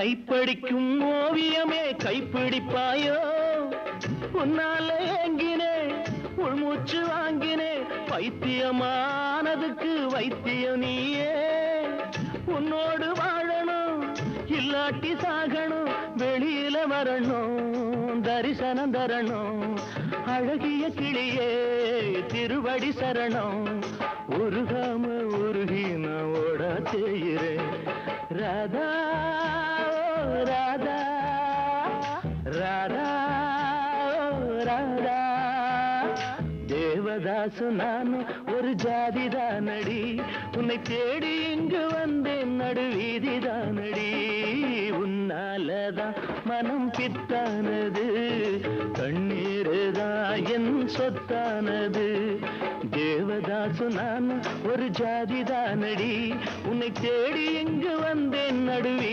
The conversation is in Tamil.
கைப்படிக்கும் ஓவியமே கைப்பிடிப்பாயோ உன்னால ஏங்கினே உள்மூச்சு வாங்கினே பைத்தியமானதுக்கு வைத்தியம் நீயே உன்னோடு வாழணும் இல்லாட்டி சாகணும் வெளியில வரணும் தரிசனம் தரணும் அழகிய கிளியே திருவடி சரணம் உருகாம உருகி நான் ஓட செய்கிறேன் ராதா ராதா ராதா ராதா தேவதாசு நான் ஒரு ஜாதிதானடி உன்னை தேடி இங்கு வந்தேன் நடுவீதிதானடி உன்னாலதான் மனம் பித்தானது கண்ணீருதான் என் சொத்தானது தேவதாசு நான் ஒரு ஜாதிதானடி உன்னை தேடி இங்கு வந்தேன் நடுவீ